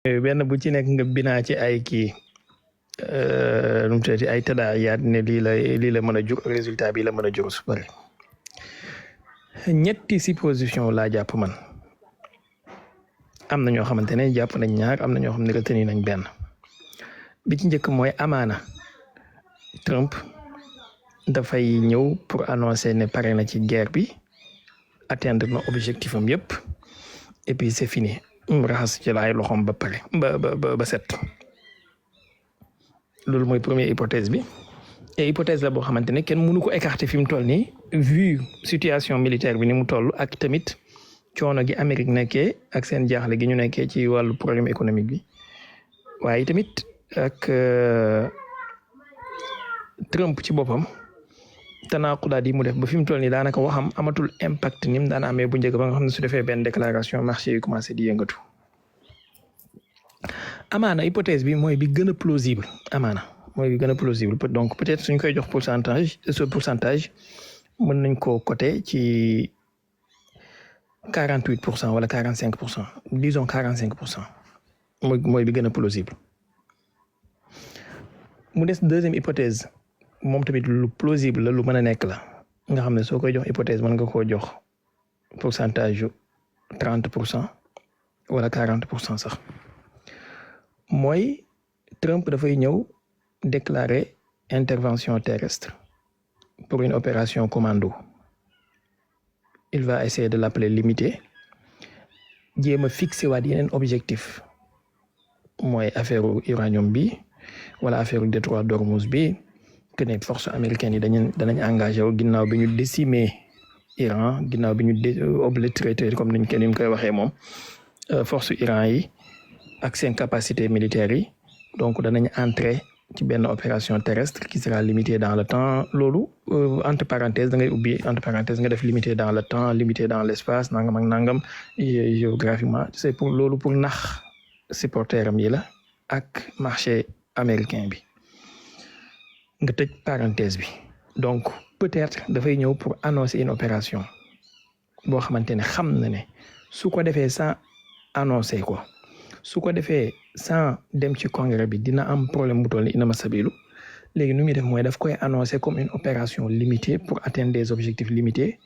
benn bu ci nekk nga binaa ci ay kii nu mu tuddati ay tadaayaat ne lii la mën a jur résultat bi la mën a jur su bëri ñetti supposition laa jàpp man am na ñoo xamante ne jàpp nañ ñaar am na ñoo xam ne retenir nañ benn bi ci njëkk mooy amaana Trump dafay ñëw pour annoncer ne pare na ci guerre bi atteindre na objectif am yëpp et puis c'est fini raxas ci laay loxoom ba pare ba set loolu mooy première hypothèse bi et hypothèse la boo xamante ne kenn mënu ko écarter fi mu toll nii vu situation militaire bi ni mu toll ak tamit coono gi Amérique nekkee ak seen jaaxle gi ñu nekkee ci wàllu problème économique bi waaye tamit ak Trump ci boppam tanaaqudaat yi mu def ba fi mu toll nii daanaka waxam amatul impact ni mu daan amee bu njëkk ba nga xam ne su defee benn déclaration marché yi commencé di yëngatu. amaana hypothèse bi mooy bi gën a plausible amaana mooy bi gën a plausible donc peut-être suñ koy jox pourcentage mën nañ koo coter ci 48% wala 45% disons 45% mooy bi gën a plausible. mu des deuxième hypothèse moom tamit lu plausible la lu mën a nekk la nga xam ne soo koy jox hypothèse mën nga koo jox pourcentage yu 30% wala 40% sax mooy Trump dafay ñëw déclarer intervention terrestre pour une opération commando. Il va essayer de l'appeler limité jéem a fixé waat yeneen objectif mooy affaire uranium bi wala affaire détroit d'Ormuz bi que ne force américaine yi danañ engagé wu ginnaaw bi ñu décimer Iran ginnaaw bi ñu oblitéré comme niñ kenn koy waxee moom force Iran yi ak seen capacité militaire yi donc danañ entrer ci benn opération terrestre qui sera limitée dans le temps loolu entre parenthèses da ngay ubbi entre parenthèses nga def limité dans le temps limité dans l'espace nangam ak nangam géographiquement c'est pour loolu pour nax supporteram yi la ak marché américain bi nga tëj parenthèse bi donc peut-être dafay ñëw pour annoncer une opération boo xamante ne xam na ne su ko defee sans annoncer ko su ko defee sans dem ci congrès bi dina am problème bu toll ni ina ma sabilu léegi nu muy def mooy daf koy annoncer comme une opération limitée pour atteindre des objectifs limités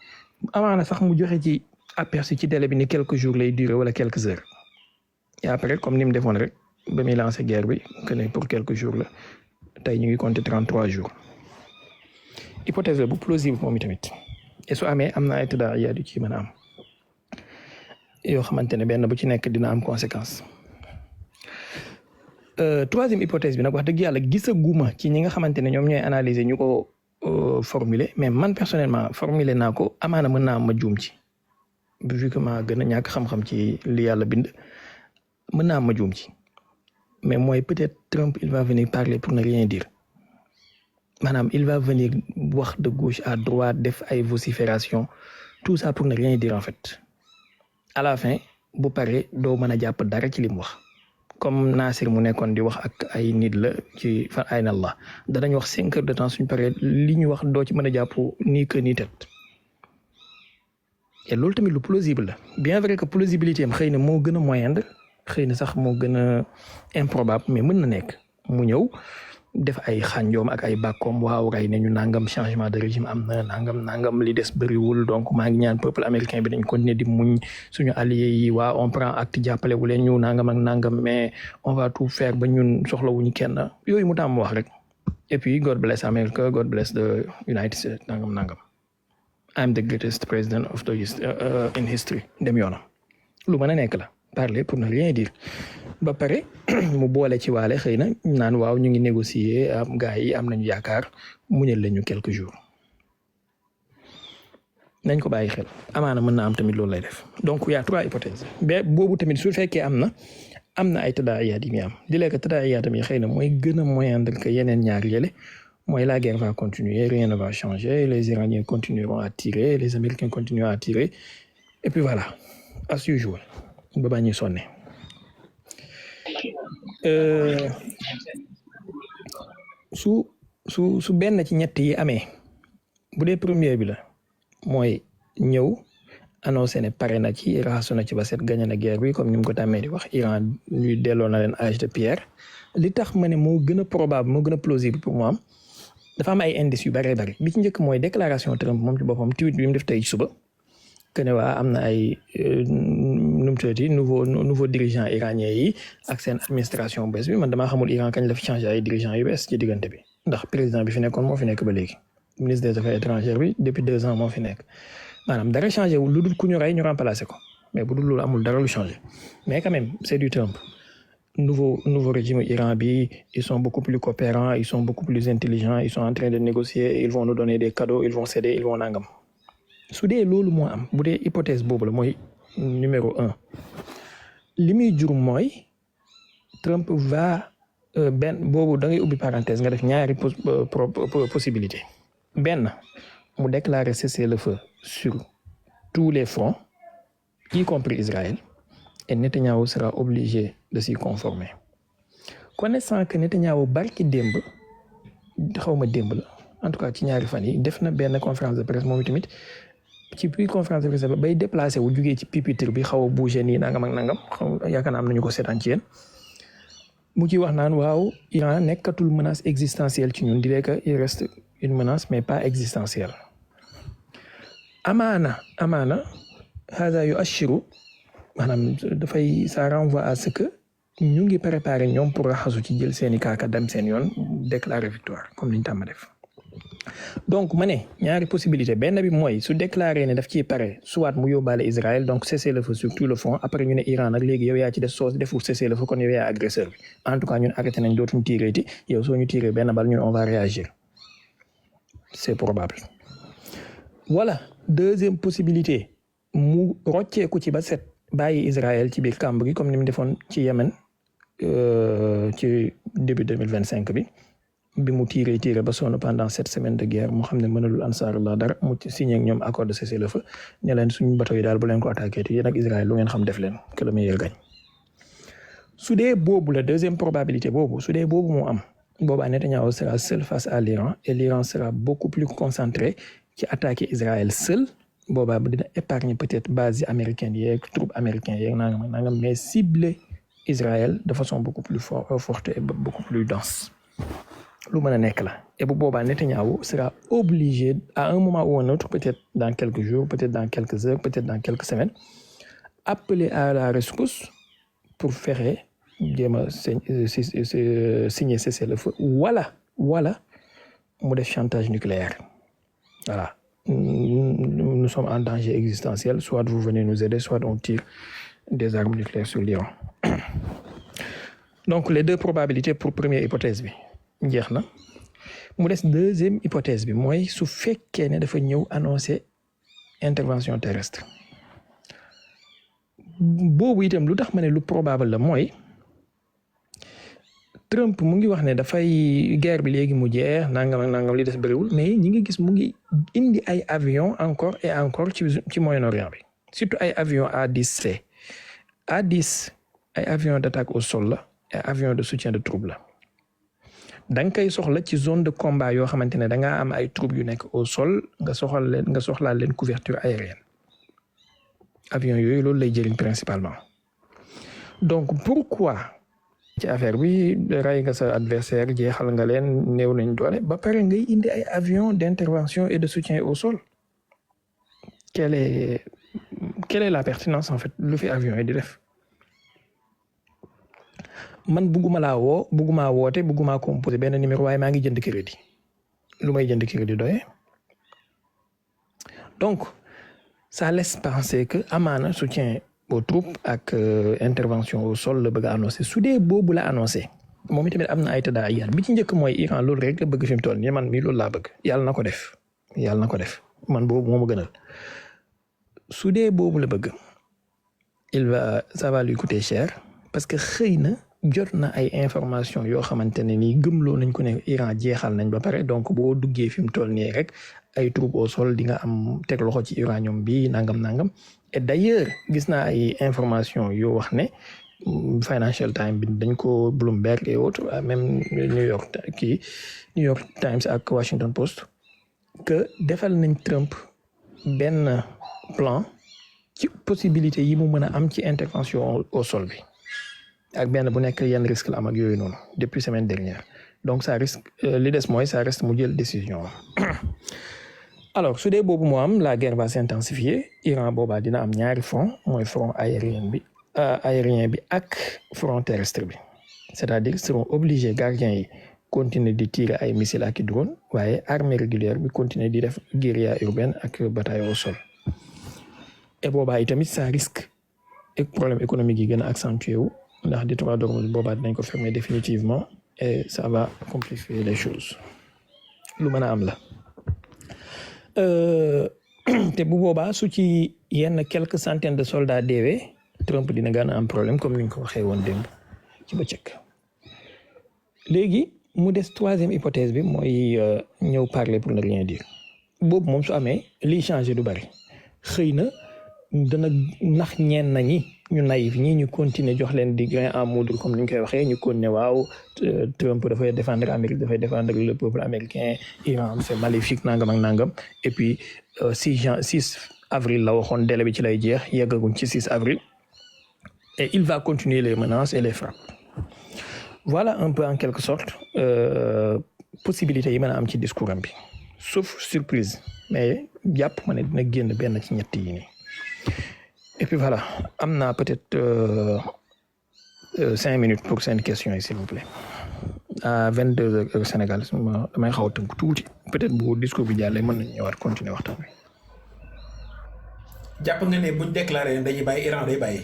amaana sax mu joxe ci aperçu ci délai bi ni quelques jours lay durer wala quelques heures et après comme ni mu defoon rek ba muy lancer guerre bi que ne pour quelques jours la tey ñu ngi compter 33 jours hypothèse la bu plausible moom itamit et su amee am na ay tëddaay yu ci mën a am yoo xamante ne benn bu ci nekk dina am conséquence. Troisième hypothèse bi nag wax dëgg yàlla gisaguma ci ñi nga xamante ne ñoom ñooy analyser ñu ko formuler mais man personnellement formuler naa ko amaana mën naa ma juum ci vu que ma gën a ñàkk xam-xam ci li yàlla bind mën naa ma juum ci mais mooy peut-être Trump il va venir parler pour ne rien dire maanaam il va venir wax de gauche à droite def ay vocifération tout ça pour ne rien dire en fait à la fin bu paree doo mën a jàpp dara ci li mu wax. comme Nasir mu nekkoon di wax ak ay nit la ci fa ayna Allah danañ wax 5 heures de temps suñ paree li ñu wax doo ci mën a jàpp nii que nii tet et loolu tamit lu plausible la bien vrai que plausibilité am xëy na moo gën a moindre xëy na sax moo gën a improbable mais mën na nekk mu ñëw def ay xànjoom ak ay bàkkoom waaw rey nañu nangam changement de régime am na nangam li des bëriwul donc maa ngi ñaan peuple américain bi dañ continuer di muñ suñu alliés yi waa on prend acte jàppale wu leen ñu nangam ak nangam mais on va tout faire ba ñun soxlawuñu kenn yooyu mu tàmm wax rek et puis God bless America God bless the United States nangam I'm the greatest president of the in history dem yoonam lu mën a nekk la parler pour ne rien dire ba pare mu boole ci waale xëy na naan waaw ñu ngi négocier am gars yi am nañu yaakaar muñal lañu quelques jours nañ ko bàyyi xel amaana mën na am tamit loolu lay def donc y a 3 hypothèses ba boobu tamit su fekkee am na ay tadaayaat yi muy am di lekk tadaayaatam yi xëy na mooy gën a moindre que yeneen ñaar yële mooy la guerre va continuer rien ne va changer les Iraniens continueront à tirer les Américains continueront à tirer et puis voilà as usual ba baa ñuy sonne su benn ci ñett yi amee bu dee première bi la mooy ñëw annoncé ne pare na ci raxasu na ci ba set gagné na guerre bi comme ni mu ko tàmmee di wax Iran ñuy delloo na leen âge de pierre li tax ma ne moo gën a probable moo gën a plausible pour mu am dafa am ay indices yu bëree bëri bi ci njëkk mooy déclaration Trump moom ci boppam tweet bi mu def tey suba que ne waa am na ay nu mu tuddati nouveau dirigeant iranien yi ak seen administration bees bi man damaa xamul Iran kañ la fi changé ay dirigeants yu bees ci diggante bi ndax président bi fi nekkoon moo fi nekk ba léegi ministre des affaires étrangères bi depuis 2 ans moo fi nekk maanaam dara changé wul lu dul ku ñu rey ñu remplacé ko mais bu dul loolu amul dara lu changé mais quand même c'est du Trump nouveau régime Iran bi ils sont beaucoup plus coopérants ils sont beaucoup plus intelligents ils sont en train de négocier ils vont nous donner des cadeaux ils vont céder ils vont nangam su dee loolu moo am bu dee hypothèse boobu la mooy numéro 1 li muy jur mooy Trump va benn boobu da ngay ubbi parenthèse nga def ñaari possibilité benn mu déclarer cessez-le-feu sur tous les fronts y compris Israël et Netanyahu sera obligé de s'y conformer connaissant que Netanyahu barki démb xawma démb la en tout cas ci ñaari fan yi def na benn conférence de presse moom tamit ci biir conférence de presse ba bay déplacé wu jugee ci pupitre bi xaw a bougé nii nangam ak nangam yaakaar naa am nañu ko seetaan ci yéen mu ci wax naan waaw Iran nekkatul menace existentielle ci ñun dirait que il reste une menace mais pas existentielle amaana hada yu ashiru maanaam dafay ça renvoie à ce que ñu ngi préparé ñoom pour raxasu ci jël seeni kaaka dem seen yoon déclarer victoire comme liñ tàmm def donc ma ne ñaari possibilité benn bi mooy su déclaré ne daf ciy pare soit mu yóbbaale Israël donc cesser le feu sur tout le front après ñu ne Iran nag léegi yow yaa ci def soos deful cesser le feu kon yow yaa agresseur bi en tout cas ñun arrêté nañ dootuñ tiireeti yow soo ñu tiiree benn bal ñun on va réagir c'est probable. Voilà deuxième possibilité mu rocceeku ci ba set bàyyi Israël ci biir kàmb gi comme ni mu defoon ci Yémen ci début 2025 bi mu tiiree ba sonn pendant 7 semaines de guerre mu xam ne mënalul Ansarullah dara mu signé ak ñoom accord de cessez-le-feu ne leen suñu bateau yi daal bu leen ko attaqué te yéen ak Israël lu ngeen xam def leen que le meilleur gagne. su dee boobu la deuxième probabilité boobu su dee boobu moo am boobaa Netanyahu sera seul face à l'Iran et l'Iran sera beaucoup plus concentré ci attaquer Israël seul boobaa dina épargner peut-être base américaine yeeg troupes américains yeeg nangam mais cibler Israël de façon beaucoup plus forte et beaucoup plus dense. lu mën a nekk la et bu boobaa Netanyahu sera obligé à un moment ou un autre peut-être dans quelques jours peut-être dans quelques heures peut-être dans quelques semaines appeler à la rescousse pour fexe jéem a signer cessez-le-feu wala mu def chantage nucléaire voilà nous sommes en danger existentiel soit vous venez nous aider soit on tire des armes nucléaires sur l'Iran donc les deux probabilités pour première hypothèse bi jeex na mu des deuxième hypothèse bi mooy su fekkee ne dafa ñëw annoncer intervention terrestre boobu itam lu tax ma ne lu probable la mooy Trump mu ngi wax ne dafay guerre bi léegi mu jeex nangam li des bëriwul mais ñi ngi gis mu ngi indi ay avions encore et encore ci Moyen-Orient bi surtout ay avions A-10C A-10 ay avions d'attaque au sol la ay avions de soutien de troupes la da nga koy soxla ci zone de combat yoo xamante ne da ngaa am ay troupes yu nekk au sol nga soxlaa leen couverture aérienne avions yooyu loolu lay jëriñ principalement donc pourquoi ci affaire bi rey nga sa adversaire jeexal nga leen néew nañ doole ba pare ngay indi ay avions d'intervention et de soutien au sol quelle est la pertinence en fait lu fi avions yi di def man bugguma woote bugguma composé benn numéro waaye maa ngi jënd crédit lu may jënd crédit doye donc ça laisse penser que amaana soutien aux troupes ak intervention au sol la bëgg a annoncé su dee boobu la annoncé moom itamit am na ay tëddaa yar bi ci njëkk mooy Iran loolu rek la bëgg fi mu toll nii man mii loolu laa bëgg yàlla na ko def man boobu moo ma gënal su dee boobu la bëgg ça va lui coûter cher parce que xëy na jot na ay information yoo xamante ne nii gëmloo nañ ko ne Iran jeexal nañ ba pare donc boo duggee fi mu toll nii rek ay troupes au sol di nga am teg loxo ci uranium bi nangam et d'ailleurs gis naa ay information yoo wax ne Financial Times bi dañ ko Bloomberg et autres même New York Times ak Washington Post que defal nañ Trump benn plan ci possibilité yi mu mën a am ci intervention au sol bi ak benn bu nekk yenn risque la am ak yooyu noonu depuis semaine dernière donc ça risque li des mooy ça reste mu jël décision alors su dee boobu moo am la guerre va s'intensifier Iran boobaa dina am ñaari front mooy front aérien bi ak front terrestre bi c'est-à-dire seront obligés gardiens yi continuer di tirer ay missiles ak i drone waaye armée régulière bi continuer di def guérilla urbaine ak bataille au sol et boobaa itamit ça risque ak problème économique yi gën a accentué wu ndax détroit d'Ormuz boobaa dinañ ko fermer définitivement et ça va compliquer les choses lu mën a am la te bu boobaa su ci yenn quelques centaines de soldats deewee Trump dina gën a am problème comme ni ñu ko waxee woon démb ci bëccëg léegi mu des troisième hypothèse bi mooy ñëw parler pour ne rien dire boobu moom su amee liy changé du bari xëy na dana nax ñeen nañi ñu naïf ñi ñu continuer jox leen di grain à moudre comme ni ñu koy waxee ñu continuer waaw Trump dafay défendre Amérique dafay défendre le peuple américain Iran c'est maléfique nangam ak nangam et puis 6 avril la waxoon délai bi ci lay jeex yeggaguñ ci 6 avril et il va continuer les menaces et les frappes voilà un peu en quelque sorte possibilité yi mën a am ci discours am bi sauf surprise mais jàpp ma ne dina génn benn ci ñett yi nii et puis voilà am naa peut-être 5 minutes pour seen question yi s'il vous plaît à 22 heures Sénégal damay xaw a tënk tuuti peut-être bu discours bi jàllee mën nañu ñëwaat continuer waxtaan wi. jàpp nga ne buñ déclaré ne dañuy bàyyi Iran day bàyyi.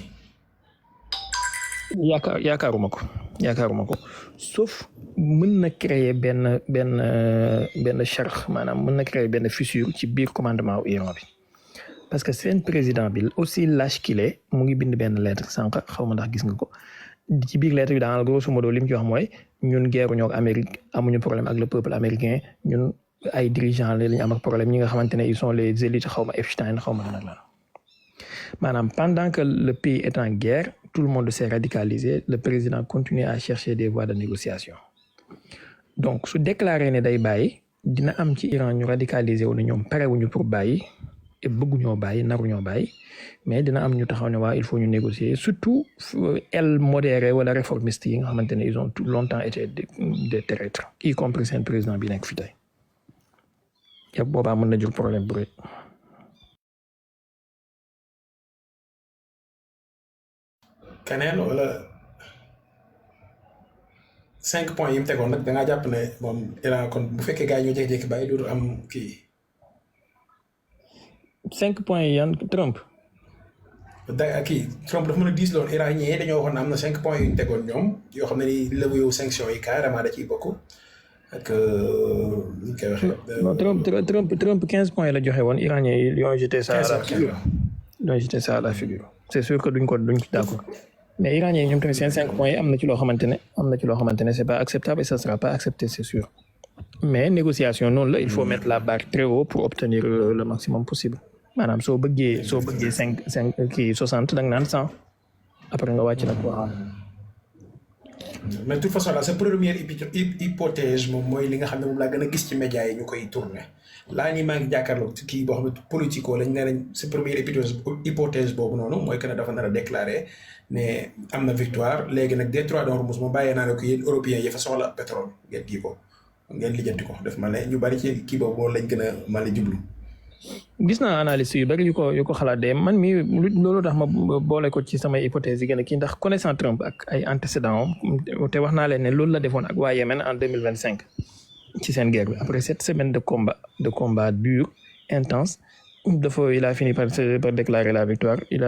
yaakaaruma ko sauf mën na créer benn charx maanaam mën na créer benn fissure ci biir commandement wu Iran bi parce que seen président bi aussi lâche qu'il est mu ngi bind benn lettre sànq xaw ma ndax gis nga ko ci biir lettre bi daanaka grosso modo li mu ci wax mooy ñun guerruñoo ak Amérique amuñu problème ak le peuple américain ñun ay dirigeants la ñu am ak problème ñi nga xamante ne ils sont les élites xaw ma Epstein xaw ma lan ak lan maanaam pendant que le pays est en guerre tout le monde s'est radicalisé le président continue à chercher des voies de négociation donc su déclaré ne day bàyyi dina am ci Iran ñu radicalisé wu ne ñoom parewuñu pour bàyyi et bëgguñoo bàyyi naruñoo bàyyi mais dina am ñu taxaw ne waa il faut ñu négocier surtout aile modérée wala réformiste yi nga xamante ne ils ont tout longtemps été des traîtres y compris seen président bi nekk fi tey yëpp boobaa mën na jur problème bu rëy. keneen wala 5 points yi mu tegoon nag da ngaa jàpp ne moom Iran kon bu fekkee gars yi ñoo jékki-jékki bàyyi dootu am kii. 5 points yi yan Trump. Trump dafa mën a diis loon Iran ñee dañoo waxoon ne am na 5 points yu ñu tegoon ñoom yoo xam ne ni levé wu sanction yi carrément da ciy bokk ak li ñu koy waxee. non Trump 15 points la joxe woon Iran ñee ils ont jeté ça à la figure. c'est sûr que duñ ci d'accord. mais Iran yi ñoom tamit seen 5 points yi am na ci loo xamante ne c'est pas acceptable et ça sera pas accepté c'est sûr mais négociation noonu la il faut mettre la barre très haut pour obtenir le maximum possible maanaam soo bëggee 60 da nga naan 100 après nga wàcc nag quoi. mais de toute façon là sa première hypothèse moom mooy li nga xam ne moom laa gën a gis ci médias yi ñu koy tourné laa nii maa ngi jàkkaarloog kii boo xam ne politico lañ nee nañ sa première hypothèse boobu noonu mooy que ne dafa nar a déclaré ne am na victoire léegi nag détroit d'Ormuz moom bàyyee naa ne ko yéen européens yi fa soxla pétrole ngeen kii ko ngeen lijjanti ko def ma ne ñu bari ci kii boobu moom lañ gën a mën a jublu. gis naa analyse yu bari yu ko xalaat de man mi loolu tax ma boole ko ci samay hypothèse yi gën a kii ndax connaissant Trump ak ay antécédents te wax naa leen ne loolu la defoon ak waa Yémen en 2025 ci seen guerre bi après 7 semaines de combat dur intense il a fini par déclarer la victoire il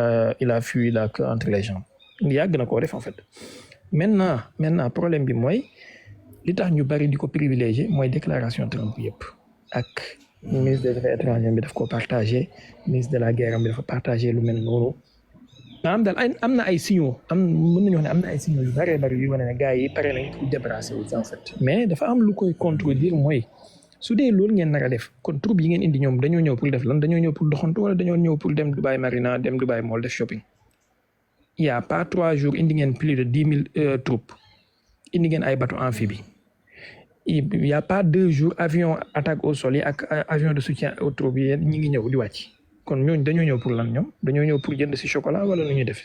a fui la queue entre les jambes yàgg na koo def en fait maintenant problème bi mooy li tax ñu bari di ko privilégier mooy déclaration Trump yëpp ak ministre des affaires étrangères bi daf ko partagé ministre de la guerre bi dafa partagé lu mel noonu maanaam daal am na ay signaux mën nañu wax ne am na ay signaux yu bari yu wane ne gars yi pare nañ pour débarrasser wu en fait mais dafa am lu koy contredire mooy su dee loolu ngeen nar a def kon troupe yi ngeen indi ñoom dañoo ñëw pour def lan dañoo ñëw pour doxantu wala dañoo ñëw pour dem Dubai Marina dem Dubai Mall def shopping il y a pas 3 jours indi ngeen plus de 10 000 troupes indi ngeen ay bateaux amphibies il y a pas 2 jours avion attaque au sol yi ak avion de soutien aux troupes yi ñi ngi ñëw di wàcc kon ñooñu dañoo ñëw pour lan ñoom dañoo ñëw pour jënd si chocolat wala lu ñuy def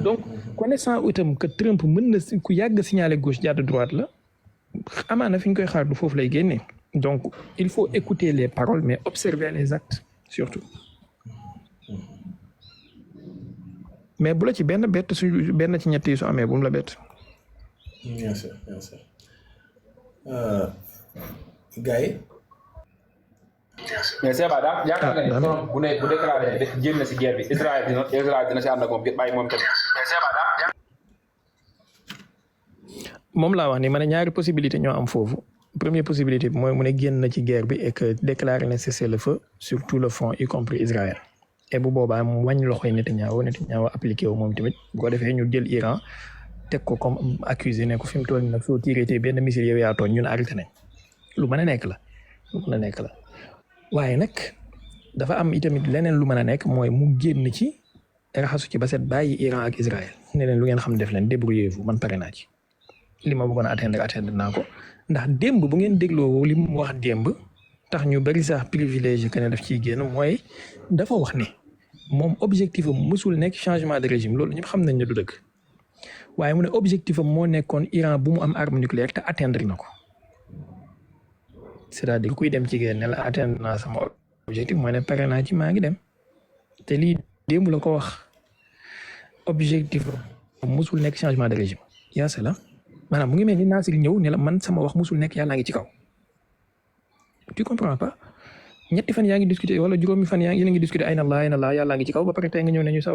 donc connaissant itam que Trump mën na ku yàgg signaler gauche jàdd droite la amaana fi ñu koy xaar du foofu lay génnee donc il faut écouter les paroles mais observer les actes surtout mais bu la ci benn bett su benn ci ñett yi su amee bu mu la bett. bien sûr gars yi. mais Seba daa yaakaar nga ni Trump bu déclaré génn si guerre bi Israël dina si ànd ak moom bàyyi moom tamit. mais Seba daa. moom laa wax ni ma ne ñaari possibilité ñoo am foofu première possibilité bi mooy mu ne génn na ci guerre bi et que déclarer na cessez-le-feu sur tout le front y compris Israël et bu boobaa mu wàññi loxoy Netanyahu appliqué wu moom tamit bu ko defee ñu jël Iran teg ko comme accusé ne ko fi mu toll nii nag soo tiré benn missile yow yaa tooñ ñun arrêté nañ lu mën a nekk la waaye nag dafa am itamit leneen lu mën a nekk mooy mu génn ci raxasu ci ba set bàyyi Iran ak Israël ne leen lu ngeen xam def leen débrouillez-vous man pare naa ci li ma bëggoon a atteindre naa ko ndax démb bu ngeen dégloo li mu wax démb tax ñu bari sax privilégié que ne daf ciy génn mooy dafa wax ne moom objectif am mësul nekk changement de régime loolu ñëpp xam nañ ne du dëgg waaye mu ne objectif am moo nekkoon Iran bu mu am arme nucléaire te atteindre na ko c'est-à-dire kuy dem ci guerre ne la atteindre naa sama objectif mooy ne pare naa ci maa ngi dem te lii démb la ko wax objectif am mësul nekk changement de régime yaa la maanaam mu ngi mel ni Nasir ñëw ne la man sama wax musul nekk yàlla ngi ci kaw tu comprends pas ñetti fan yaa ngi discuter wala juróomi fan yaa ngi discuter ay na laa yàlla ngi ci kaw ba pare tey nga ñëw ne ñu sa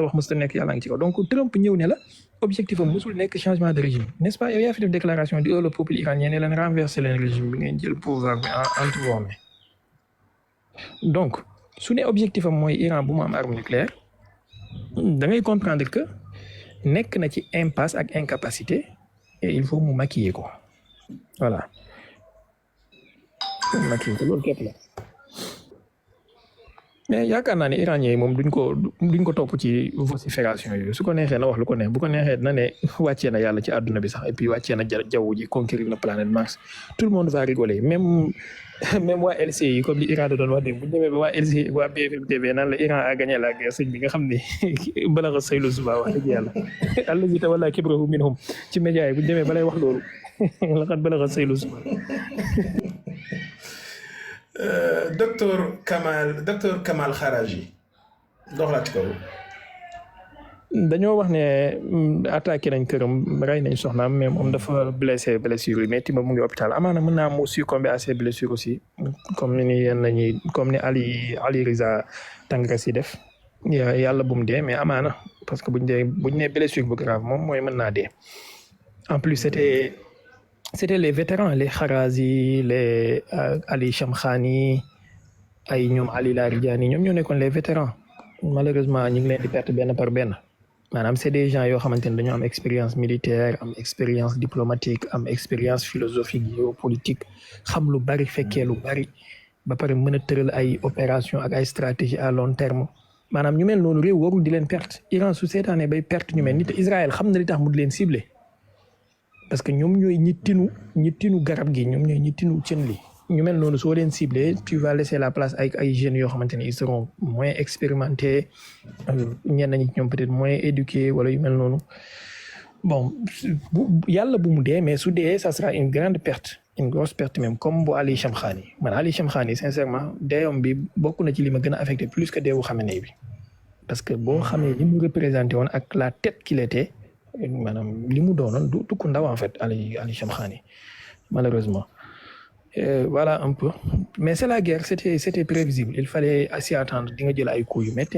wax musul nekk yàlla ngi ci kaw donc Trump ñëw ne la objectif am musul nekk changement de régime n'est-ce pas yow yaa fi def déclaration di le peuple iranien ne leen renverser leen régime bi ngeen jël pouvoir bi entre vos mains donc su ne objectif am mooy Iran bu mu am arme nucléaire da ngay comprendre que nekk na ci impasse ak incapacité et il faut mu maquiller ko voilà maquiller ko loolu képp la mais yaakaar naa ne iranien yi moom duñ ko topp ci vocifération yooyu su ko neexee na wax lu ko neex bu ko neexee na ne wàccee na yàlla ci àdduna bi sax et puis wàccee na jaww ji conquérir na planète Mars tout le monde va rigoler même waa LCI comme li Iran da doon wax dégg bu ñu demee ba waa LCI waa BFM TV naan la Iran a gagné la guerre sëñ bi nga xam ne balaxa saylu suba wax dëgg yàlla allazi tawalla kibrahu minhum ci média yi bu ñu demee ba lay wax loolu laqad balaxa saylu suba. docteur Kamal Kharaji doxalaat ko. dañoo wax ne attaqué nañ këram rey nañ soxnaam mais moom dafa blessure yi metti ba mu ngi hôpital amaana mën naa mu succomber à ses blessures aussi comme ni Ali Riza Tangrasi def yàlla bu mu dee mais amaana parce que buñ nee blessure bu grave moom mooy mën naa dee en plus c'était les vétérans les Kharazi les Ali Shamkhani ay ñoom Ali Larijani ñoom ñoo nekkoon les vétérans malheureusement ñu ngi leen di perte benn par benn maanaam c'est des gens yoo xamante ne dañoo am expérience militaire am expérience diplomatique am expérience philosophique géopolitique xam lu bari fekkee lu bari ba pare mën a tëral ay opération ak ay stratégie à long terme maanaam ñu mel noonu réew warul di leen perte Iran su seetaanee bay perte ñu mel ni te Israël xam na li tax mu di leen ciblé parce que ñoom ñooy ñi tinu garab gi ñoom ñooy ñi tinu cën li ñu mel noonu soo leen ciblé tu vas laisser la place ay jeunes yoo xamante ne ils seront moins expérimentés ñenn ñi ñoom peut-être moins éduqués wala yu mel noonu bon yàlla bu mu dee mais su dee ça sera une grande perte une grosse perte même comme bu Ali Shamkhani man Ali Shamkhani sincèrement deewam bi bokk na ci li ma gën a affecté plus que deewu Khamenei bi parce que boo xamee li mu représenté woon ak la tête qu'il était maanaam li mu doonoon du ku ndaw en fait Ali Shamkhani malheureusement. Voilà un peu mais c'est la guerre c'était prévisible il fallait s'y attendre di nga jël ay coups yu métti.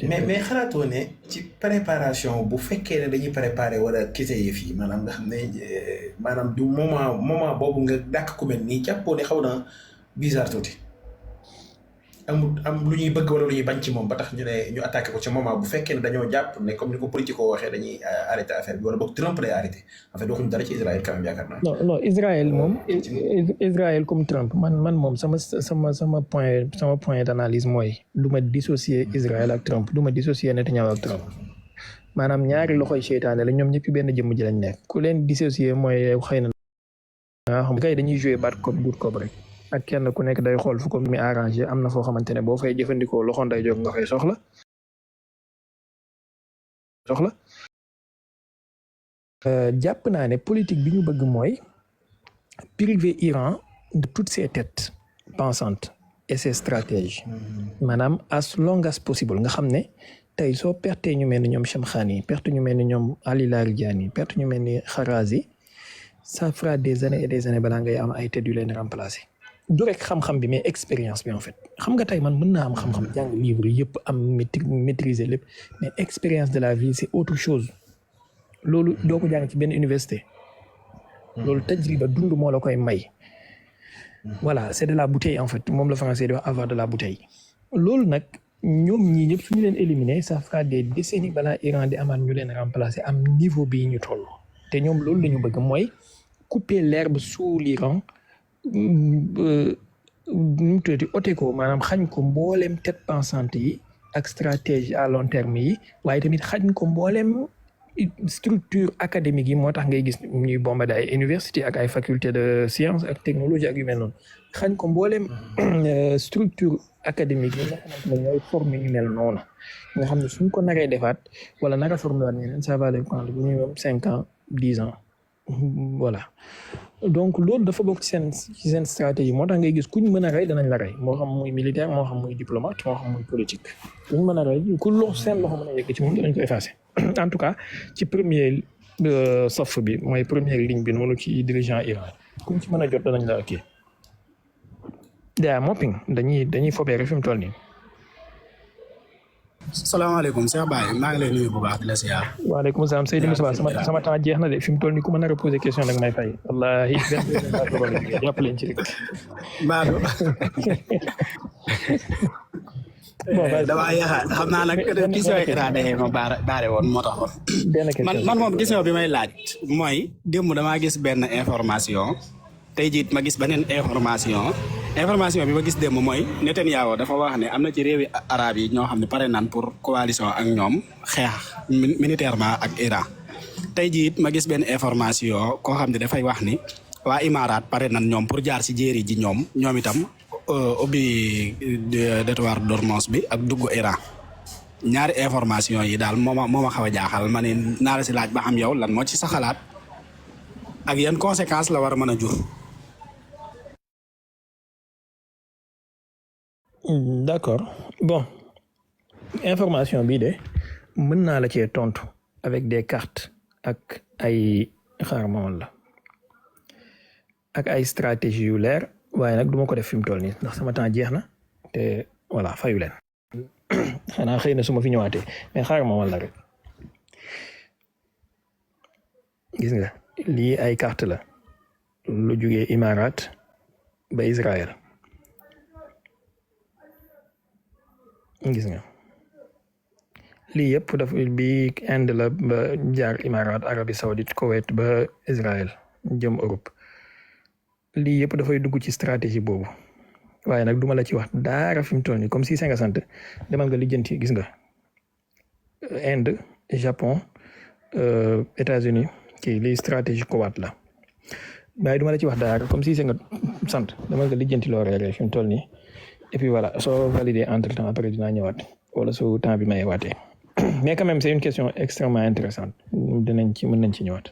mais xalaatoo ne ci préparation bu fekkee ne dañuy préparer wala kese yi fii maanaam nga xam ne maanaam du moment boobu nga dàkk ku mel nii jàppoo ne xaw na bizarre tuuti am lu ñuy bëgg wala lu ñuy bañ ci moom ba tax ñu attaqué ko ci moment bu fekkee ne dañoo jàpp ne comme ni ko politique waxee dañuy arrêté affaire bi wala boog Trump lay arrêté en fait waxuñu dara ci Israël quand même yaakaar naa. non Israël moom Israël comme Trump man moom sama point d'analyse mooy du ma dissocier Israël ak Trump du ma dissocier Netanyahu ak Trump maanaam ñaari loxoy seytaane la ñoom ñëpp benn jëmm ji lañ nekk ku leen dissocier mooy xëy na nga xam kay dañuy jouer bad cop good cop rek ak kenn ku nekk day xool fu ko mi arrangé am na foo xamante ne boo fay jëfandikoo loxo ndeyjoor nga fay soxla jàpp naa ne politique bi ñu bëgg mooy priver Iran de toutes ses têtes pensantes et ses stratèges maanaam as long as possible nga xam ne tey soo perte ñu mel ni ñoom Shamkhani perte ñu mel ni ñoom Ali Larijani perte ñu mel ni Kharazi ça fera des années et des années balaa ngay am ay têtes yu leen remplacer du rek xam-xam bi mais expérience bi en fait xam nga tey man mën naa am xam-xam jàng livre yëpp am maîtriser lépp mais expérience de la vie c'est autre chose loolu doo ko jàng ci benn université loolu tajriba dund moo la koy may voilà c'est de la bouteille en fait moom la français di wax avoir de la bouteille loolu nag ñoom ñii ñëpp suñu leen éliminer ça fera des décennies balaa Iran di amaat ñu leen remplacer am niveau bii ñu toll te ñoom loolu la ñu bëgg mooy couper l'herbe sous l'Iran nu mu tuddati ôté ko maanaam xañ ko mbooleem tête pensante yi ak stratégie à long terme yi waaye tamit xañ ko mbooleem structure académique yi moo tax ngay gis ñuy bombardé ay université ak ay faculté de sciences ak technologie ak yu mel noonu xañ ko mbooleem structure académique yi nga xamante ne ñooy formé ñu mel noonu nga xam ne suñ ko naree defaat wala nara formé waat ñeneen ça va les prendre minimum 5 ans 10 ans voilà donc loolu dafa bokk ci seen stratégie moo tax ngay gis kuñ mën a rey danañ la rey moo xam muy militaire moo xam muy diplomate moo xam muy politique kuñ mën a rey ku seen loxo mën a yegg ci moom danañ ko effacer en tout cas ci premier saf bi mooy première ligne bi noonu ci dirigeant Iran kuñ ci mën a jot danañ la kii daa mopping dañuy fobeere fi mu toll nii. salaamaaleykum Cheikh Baye maa ngi lay nuyu bu baax di la siyaar. waaleykum salaam Seydou Moussa sama temps jeex na de fi mu toll nii ku ma nar a poser question nag may fay wallaahi jàpp leen ci rek. Badou. damaa yaakaar xam naa nag question yi Iran ma baare woon moo taxoon. man moom question bi may laaj mooy démb damaa gis benn information tey jii ma gis beneen information bi ma gis démb mooy Netanyahu dafa wax ne am na ci réewi arab yi ñoo xam ne pare nan pour coalition ak ñoom xeex militairement ak Iran tey jii ma gis benn information koo xam ne dafay wax ni waa Imaaraat pare nan ñoom pour jaar si jéeri ji ñoom itam ubbi détroit d'Ormuz bi ak dugg Iran ñaari information yi daal moo ma xaw a jaaxal ma ne naa la si laaj ba xam yow lan moo ci sa xalaat ak yan conséquences la war a mën a jur. D'accord bon information bii de mën naa la cee tontu avec des cartes ak ay xarmoon la ak ay stratégie yu leer waaye nag du ma ko def fi mu toll nii ndax sama temps jeex na te voilà fayu leen xanaa xëy na su ma fi ñëwaatee mais xarmoon la rek gis nga lii ay carte la lu jugee Imaaraat ba Israël gis nga lii yëpp dafa bi Inde la ba jaar Imaaraat Arabie Saoudite Koweït ba Israël jëm Europe lii yëpp dafay dugg ci stratégie boobu waaye nag duma la ci wax dara fi mu toll nii comme si nga sant demal nga lijjanti gis nga Inde Japon États-Unis ci lii stratégie Koweït la waaye duma la ci wax dara comme si nga sant demal nga lijjanti loo reeree fi mu toll nii et puis voilà soo validé entre temps après dinaa ñëwaat wala su temps bi may waatee mais quand même c'est une question extrêmement intéressante mën nañ ci ñëwaat.